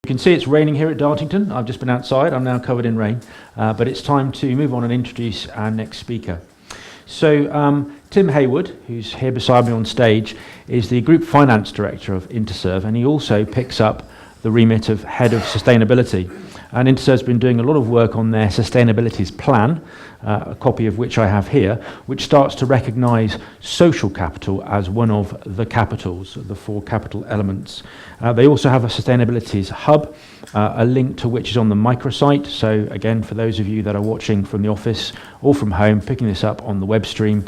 You can see it's raining here at Darlington. I've just been outside. I'm now covered in rain. But it's time to move on and introduce our next speaker. So Tim Haywood, who's here beside me on stage, is the Group Finance Director of Interserve, and he also picks up the remit of Head of Sustainability. And Interserve's been doing a lot of work on their sustainabilities plan, a copy of which I have here, which starts to recognise social capital as one of the capitals, the four capital elements. They also have a sustainabilities hub, a link to which is on the microsite. So again, for those of you that are watching from the office or from home, picking this up on the web stream,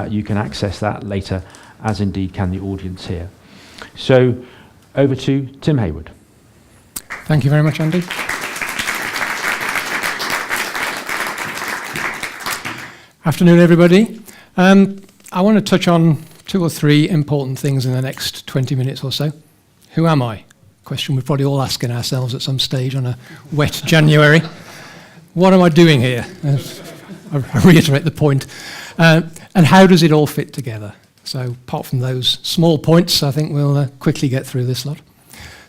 you can access that later, as indeed can the audience here. So over to Tim Haywood. Thank you very much, Andy. Afternoon, everybody. I want to touch on 2 or 3 important things in the next 20 minutes or so. Who am I? Question we're probably all asking ourselves at some stage on a wet January. What am I doing here? I reiterate the point. And how does it all fit together? So apart from those small points, I think we'll quickly get through this lot.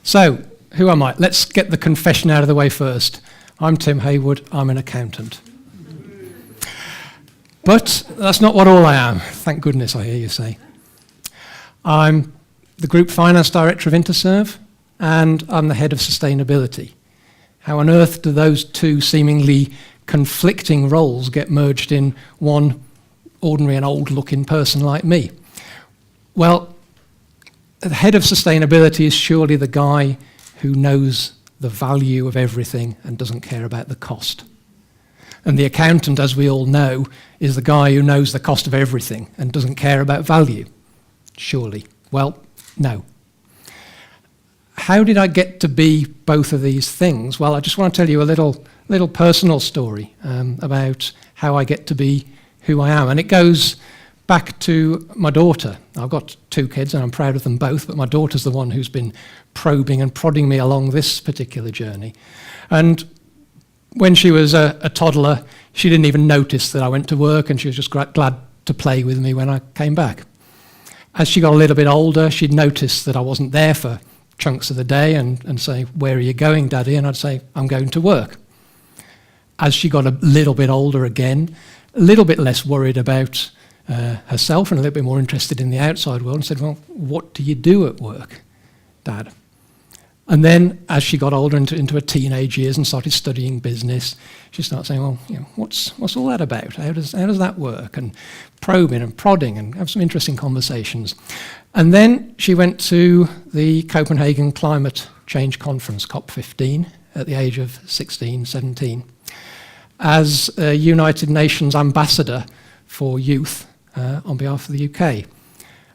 So, who am I? Let's get the confession out of the way first. I'm Tim Haywood. I'm an accountant. But that's not what all I am. Thank goodness, I hear you say. I'm the Group Finance Director of Interserve, and I'm the Head of Sustainability. How on earth do those 2 seemingly conflicting roles get merged in one ordinary and old-looking person like me? Well, the Head of Sustainability is surely the guy who knows the value of everything and doesn't care about the cost. And the accountant, as we all know, is the guy who knows the cost of everything and doesn't care about value. Surely. Well, no. How did I get to be both of these things? Well, I just want to tell you a little personal story about how I get to be who I am. And it goes back to my daughter. I've got 2 kids and I'm proud of them both, but my daughter's the one who's been probing and prodding me along this particular journey. And when she was a toddler, she didn't even notice that I went to work, and she was just glad to play with me when I came back. As she got a little bit older, she'd notice that I wasn't there for chunks of the day and say, "Where are you going, Daddy?" And I'd say, "I'm going to work." As she got a little bit older again, a little bit less worried about herself and a little bit more interested in the outside world, and said, "Well, what do you do at work, Dad?" And then, as she got older into her teenage years and started studying business, she started saying, "Well, what's all that about? How does that work?" And probing and prodding and have some interesting conversations. And then she went to the Copenhagen Climate Change Conference, COP15, at the age of 16, 17, as a United Nations ambassador for youth on behalf of the UK.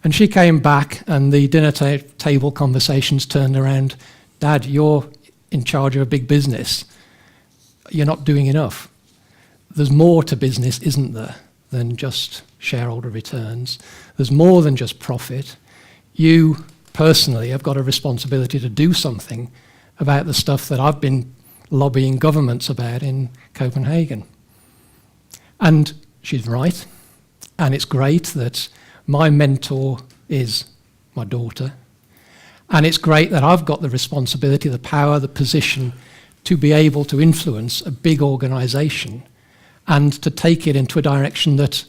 And she came back, and the dinner table conversations turned around, "Dad, you're in charge of a big business. You're not doing enough. There's more to business, isn't there, than just shareholder returns? There's more than just profit. You personally have got a responsibility to do something about the stuff that I've been lobbying governments about in Copenhagen." And she's right. And it's great that my mentor is my daughter. And it's great that I've got the responsibility, the power, the position to be able to influence a big organisation and to take it into a direction that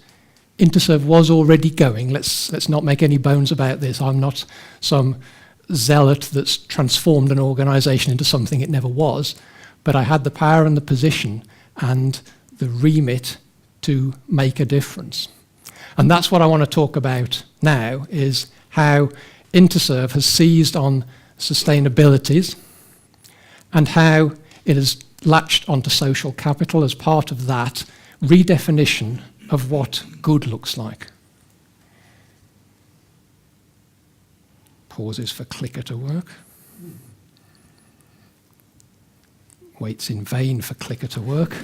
Interserve was already going. Let's not make any bones about this. I'm not some zealot that's transformed an organisation into something it never was, but I had the power and the position and the remit to make a difference. And that's what I want to talk about now, is how Interserve has seized on sustainabilities and how it has latched onto social capital as part of that redefinition of what good looks like. Pauses for clicker to work. Waits in vain for clicker to work.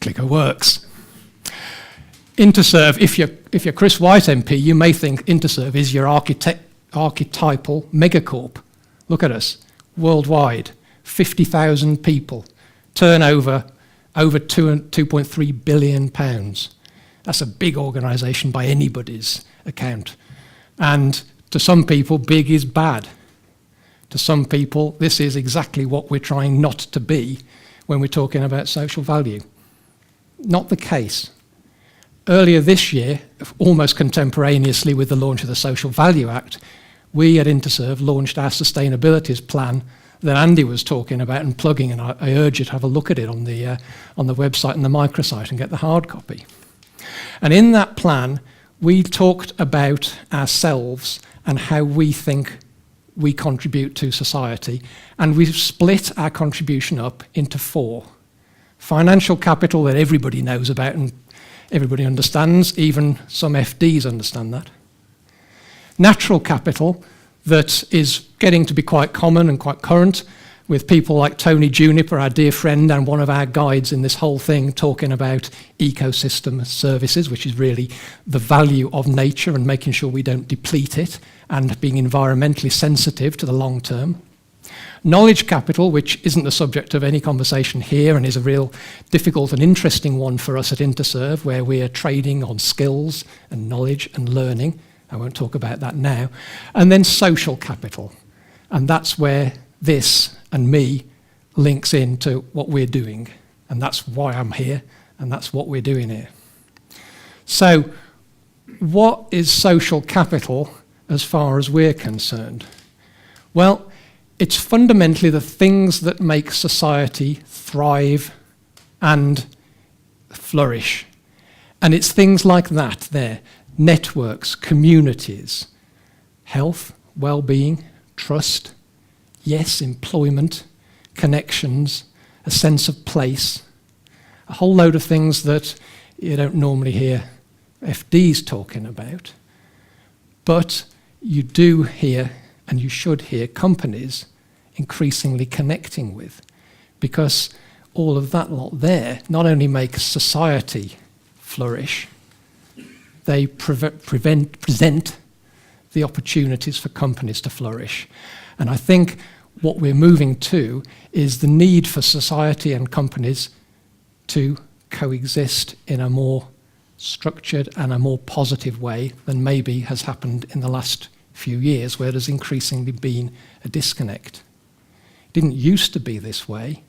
Clicker works. Interserve, if you're Chris White MP, you may think Interserve is your archetypal megacorp. Look at us, worldwide, 50,000 people, turnover over £2.3 billion. That's a big organisation by anybody's account. And to some people, big is bad. To some people, this is exactly what we're trying not to be when we're talking about social value. Not the case. Earlier this year, almost contemporaneously with the launch of the Social Value Act, we at Interserve launched our sustainability plan that Andy was talking about and plugging, and I urge you to have a look at it on the website and the microsite and get the hard copy. And in that plan, we talked about ourselves and how we think we contribute to society, and we've split our contribution up into 4. Financial capital that everybody knows about and everybody understands, even some FDs understand that. Natural capital that is getting to be quite common and quite current, with people like Tony Juniper, our dear friend and one of our guides in this whole thing, talking about ecosystem services, which is really the value of nature and making sure we don't deplete it and being environmentally sensitive to the long term. Knowledge capital, which isn't the subject of any conversation here and is a real difficult and interesting one for us at Interserve, where we are trading on skills and knowledge and learning. I won't talk about that now. And then social capital. And that's where this and me links into what we're doing. And that's why I'm here, and that's what we're doing here. So, what is social capital as far as we're concerned? Well, it's fundamentally the things that make society thrive and flourish. And it's things like that there. Networks, communities, health, well-being, trust, yes, employment, connections, a sense of place, a whole load of things that you don't normally hear FDs talking about. But you do hear, and you should hear, companies increasingly connecting with, because all of that lot there not only makes society flourish, they present the opportunities for companies to flourish. And I think what we're moving to is the need for society and companies to coexist in a more structured and a more positive way than maybe has happened in the last few years, where there's increasingly been a disconnect. It didn't used to be this way.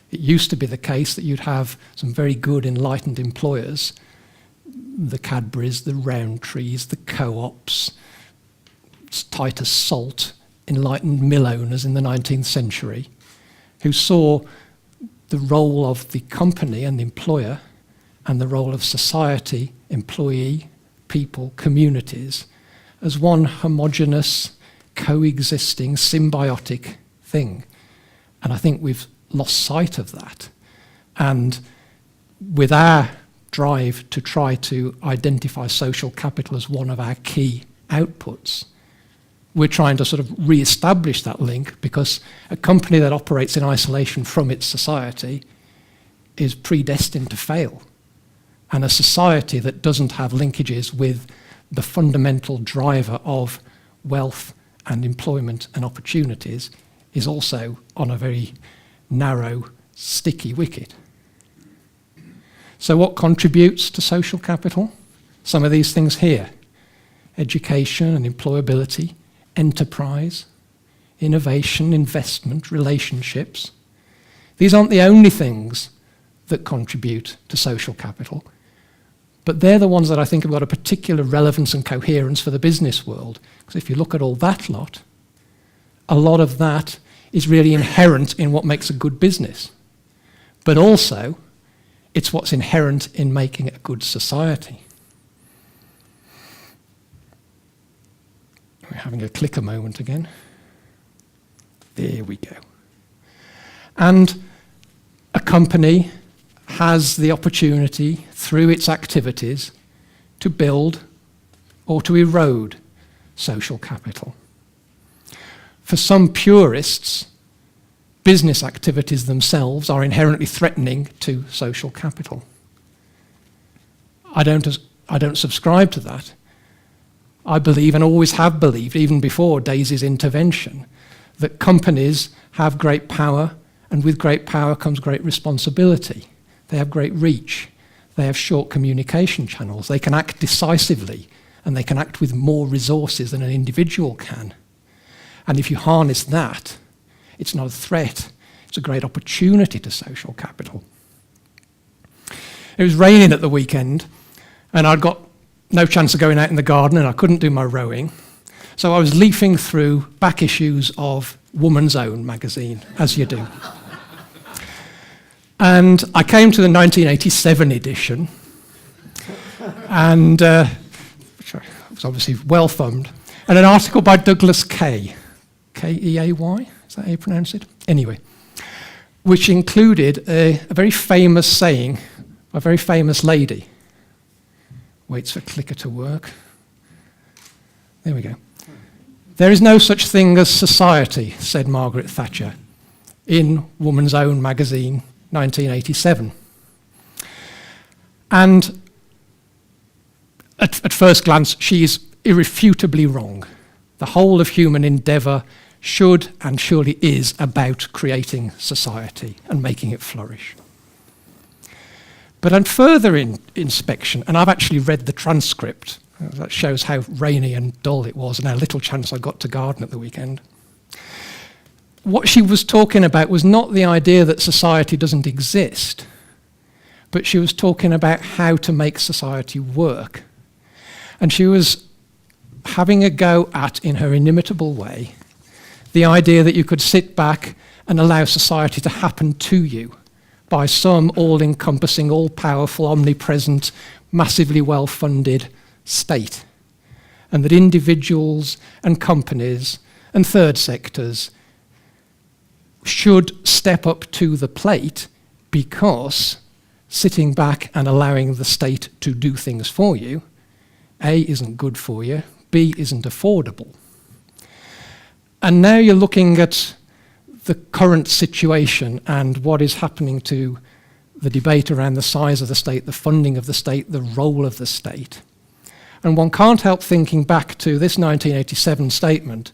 It used to be the case that you'd have some very good, enlightened employers, the Cadburys, the Rowntrees, the co-ops, Titus Salt, enlightened mill owners in the 19th century, who saw the role of the company and the employer and the role of society, employee, people, communities, as one homogeneous, coexisting, symbiotic thing. And I think we've lost sight of that. And with our drive to try to identify social capital as one of our key outputs, we're trying to sort of re-establish that link, because a company that operates in isolation from its society is predestined to fail. And a society that doesn't have linkages with the fundamental driver of wealth and employment and opportunities is also on a very narrow, sticky wicket. So what contributes to social capital? Some of these things here: education and employability, enterprise, innovation, investment, relationships. These aren't the only things that contribute to social capital, but they're the ones that I think have got a particular relevance and coherence for the business world. Because if you look at all that lot, a lot of that is really inherent in what makes a good business. But also, it's what's inherent in making a good society. We're having a clicker moment again. There we go. And a company has the opportunity, through its activities, to build or to erode social capital. For some purists, business activities themselves are inherently threatening to social capital. I don't subscribe to that. I believe, and always have believed, even before Daisy's intervention, that companies have great power, and with great power comes great responsibility. They have great reach. They have short communication channels. They can act decisively, and they can act with more resources than an individual can. And if you harness that, it's not a threat, it's a great opportunity to social capital. It was raining at the weekend, and I'd got no chance of going out in the garden, and I couldn't do my rowing. So I was leafing through back issues of Woman's Own magazine, as you do. And I came to the 1987 edition, and which was obviously well thumbed, and an article by Douglas Kay, K-E-A-Y, is that how you pronounce it? Anyway, which included a very famous saying, a very famous lady. Waits for clicker to work. There we go. There is no such thing as society, said Margaret Thatcher in Woman's Own magazine, 1987. And at first glance, she is irrefutably wrong. The whole of human endeavour should and surely is about creating society and making it flourish. But on further inspection, and I've actually read the transcript, that shows how rainy and dull it was and how little chance I got to garden at the weekend. What she was talking about was not the idea that society doesn't exist, but she was talking about how to make society work. And she was having a go at, in her inimitable way, the idea that you could sit back and allow society to happen to you by some all-encompassing, all-powerful, omnipresent, massively well-funded state, and that individuals and companies and third sectors should step up to the plate, because sitting back and allowing the state to do things for you, A, isn't good for you, B, isn't affordable. And now you're looking at the current situation and what is happening to the debate around the size of the state, the funding of the state, the role of the state. And one can't help thinking back to this 1987 statement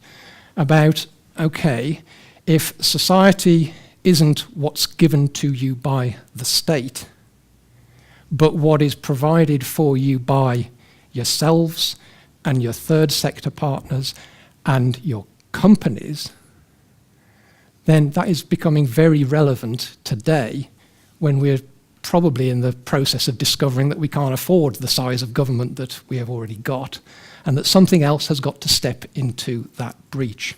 about, okay, if society isn't what's given to you by the state, but what is provided for you by yourselves and your third sector partners and your companies, then that is becoming very relevant today, when we're probably in the process of discovering that we can't afford the size of government that we have already got, and that something else has got to step into that breach.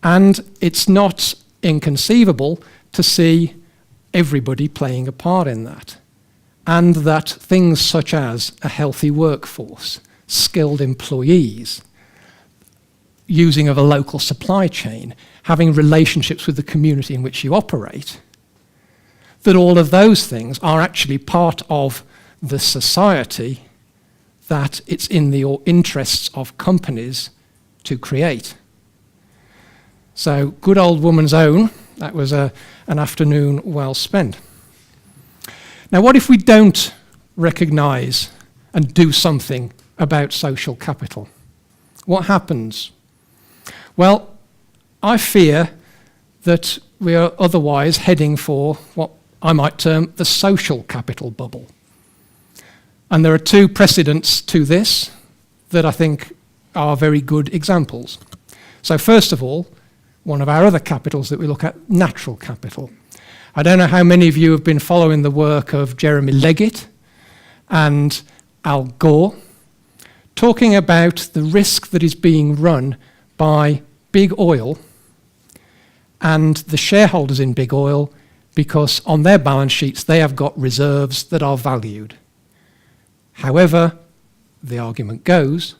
And it's not inconceivable to see everybody playing a part in that, and that things such as a healthy workforce, skilled employees, using of a local supply chain, having relationships with the community in which you operate, that all of those things are actually part of the society that it's in the interests of companies to create. So, good old Woman's Own, that was an afternoon well spent. Now, what if we don't recognise and do something about social capital? What happens? Well, I fear that we are otherwise heading for what I might term the social capital bubble. And there are two precedents to this that I think are very good examples. So first of all, one of our other capitals that we look at, natural capital. I don't know how many of you have been following the work of Jeremy Leggett and Al Gore, talking about the risk that is being run by big oil and the shareholders in big oil, because on their balance sheets they have got reserves that are valued. However, the argument goes,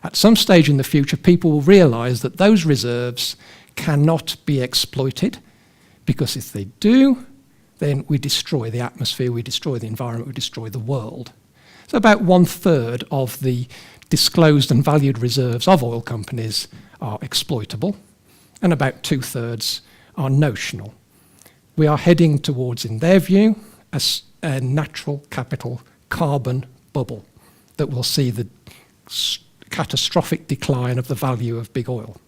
at some stage in the future people will realise that those reserves cannot be exploited, because if they do, then we destroy the atmosphere, we destroy the environment, we destroy the world. So about 1/3 of the disclosed and valued reserves of oil companies are exploitable, and about 2/3 are notional. We are heading towards, in their view, a natural capital carbon bubble that will see the catastrophic decline of the value of big oil.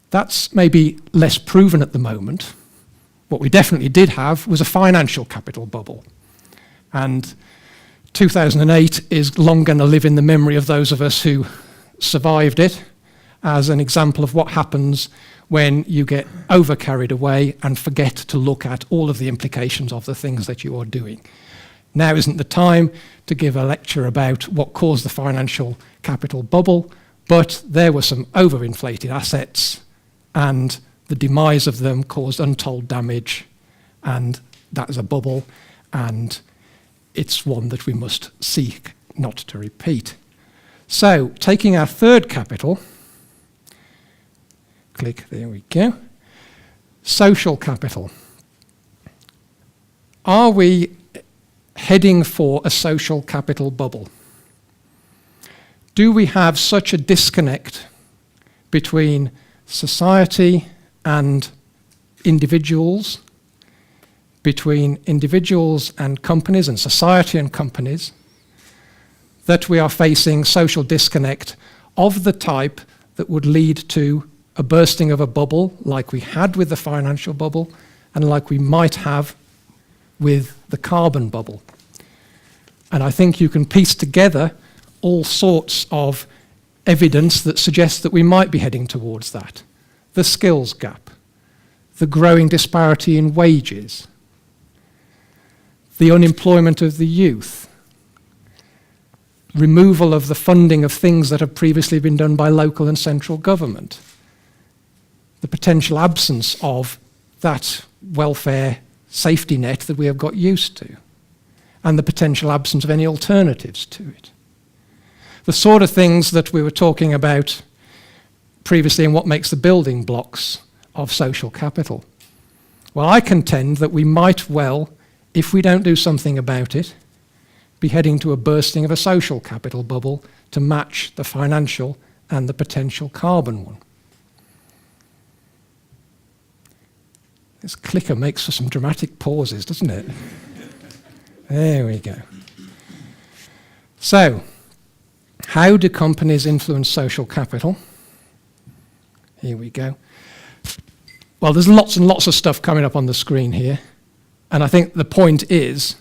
That's maybe less proven at the moment. What we definitely did have was a financial capital bubble. And 2008 is long going to live in the memory of those of us who survived it as an example of what happens when you get over carried away and forget to look at all of the implications of the things that you are doing. Now isn't the time to give a lecture about what caused the financial capital bubble, but there were some overinflated assets and the demise of them caused untold damage, and that is a bubble, and it's one that we must seek not to repeat. So, taking our third capital, click, there we go, social capital. Are we heading for a social capital bubble? Do we have such a disconnect between society and individuals, between individuals and companies and society and companies, that we are facing social disconnect of the type that would lead to a bursting of a bubble like we had with the financial bubble and like we might have with the carbon bubble? And I think you can piece together all sorts of evidence that suggests that we might be heading towards that. The skills gap, the growing disparity in wages, the unemployment of the youth, removal of the funding of things that have previously been done by local and central government, the potential absence of that welfare safety net that we have got used to, and the potential absence of any alternatives to it. The sort of things that we were talking about previously in what makes the building blocks of social capital. Well, I contend that we might well, if we don't do something about it, be heading to a bursting of a social capital bubble to match the financial and the potential carbon one. This clicker makes for some dramatic pauses, doesn't it? There we go. So, how do companies influence social capital? Here we go. Well, there's lots and lots of stuff coming up on the screen here. And I think the point is,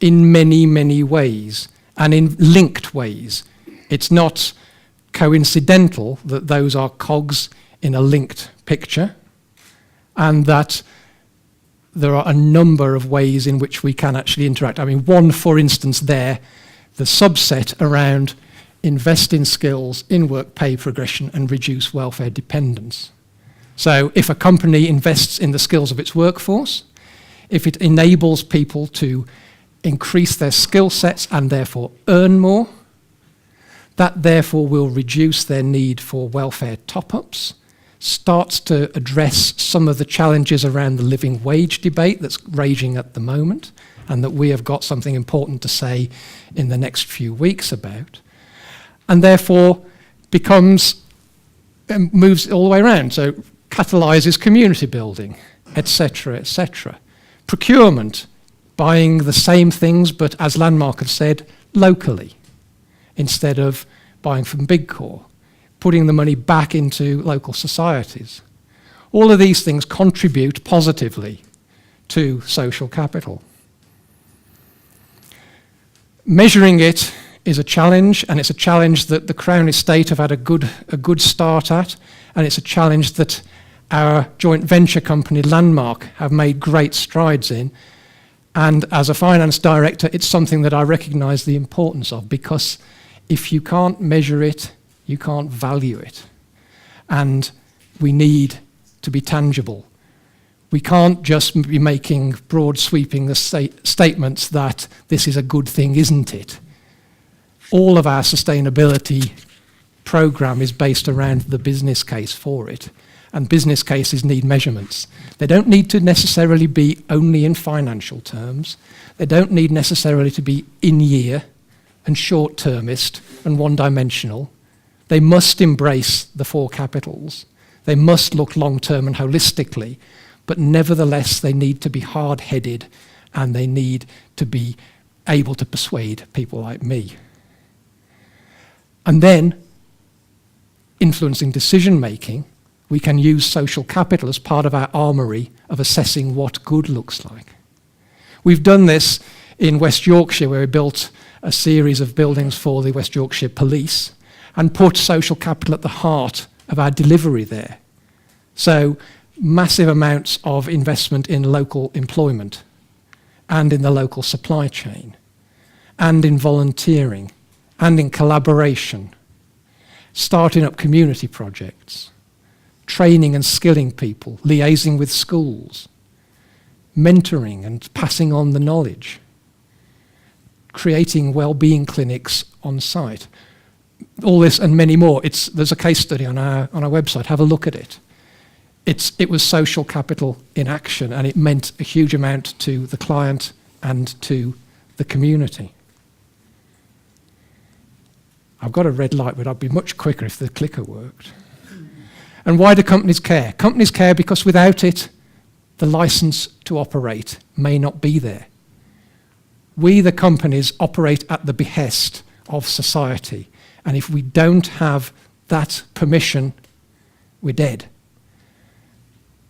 in many, many ways, and in linked ways, it's not coincidental that those are cogs in a linked picture, and that there are a number of ways in which we can actually interact. I mean, one, for instance, there, the subset around invest in skills, in work pay progression, and reduce welfare dependence. So if a company invests in the skills of its workforce, if it enables people to increase their skill sets and therefore earn more, that therefore will reduce their need for welfare top-ups, starts to address some of the challenges around the living wage debate that's raging at the moment, and that we have got something important to say in the next few weeks about, and therefore becomes, moves all the way around, so catalyses community building, etc., etc. Procurement, buying the same things, but as Landmark had said, locally, instead of buying from Big Core, putting the money back into local societies. All of these things contribute positively to social capital. Measuring it is a challenge, and it's a challenge that the Crown Estate have had a good start at, and it's a challenge that our joint venture company Landmark have made great strides in. And as a finance director, it's something that I recognise the importance of, because if you can't measure it, you can't value it. And we need to be tangible. We can't just be making broad sweeping statements that this is a good thing, isn't it? All of our sustainability programme is based around the business case for it. And business cases need measurements. They don't need to necessarily be only in financial terms. They don't need necessarily to be in year and short-termist and one-dimensional. They must embrace the four capitals. They must look long-term and holistically, but nevertheless they need to be hard-headed, and they need to be able to persuade people like me. And then, influencing decision-making, we can use social capital as part of our armoury of assessing what good looks like. We've done this in West Yorkshire, where we built a series of buildings for the West Yorkshire Police, and put social capital at the heart of our delivery there. So massive amounts of investment in local employment and in the local supply chain and in volunteering and in collaboration, starting up community projects, training and skilling people, liaising with schools, mentoring and passing on the knowledge, creating well-being clinics on site. All this and many more. There's a case study on our website. Have a look at it. It was social capital in action, and it meant a huge amount to the client and to the community. I've got a red light, but I'd be much quicker if the clicker worked. And why do companies care? Companies care because without it, the license to operate may not be there. We, the companies, operate at the behest of society. And if we don't have that permission, we're dead.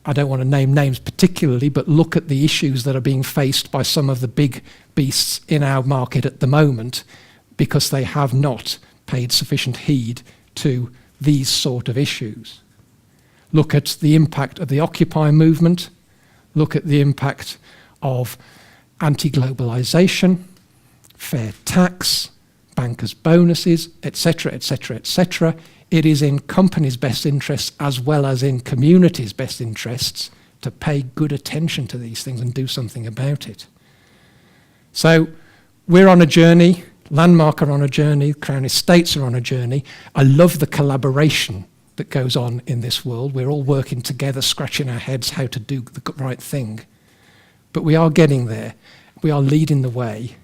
I don't want to name names particularly, but look at the issues that are being faced by some of the big beasts in our market at the moment because they have not paid sufficient heed to these sort of issues. Look at the impact of the Occupy movement. Look at the impact of anti-globalization, fair tax, bankers' bonuses, etc., etc., etc. It is in companies' best interests as well as in communities' best interests to pay good attention to these things and do something about it. So we're on a journey, Landmark are on a journey, Crown Estates are on a journey. I love the collaboration that goes on in this world. We're all working together, scratching our heads how to do the right thing. But we are getting there. We are leading the way.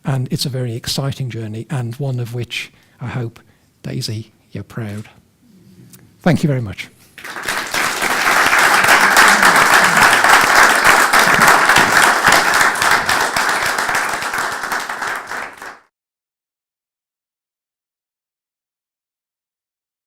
And it's a very exciting journey, and one of which I hope, Daisy, you're proud. Thank you very much.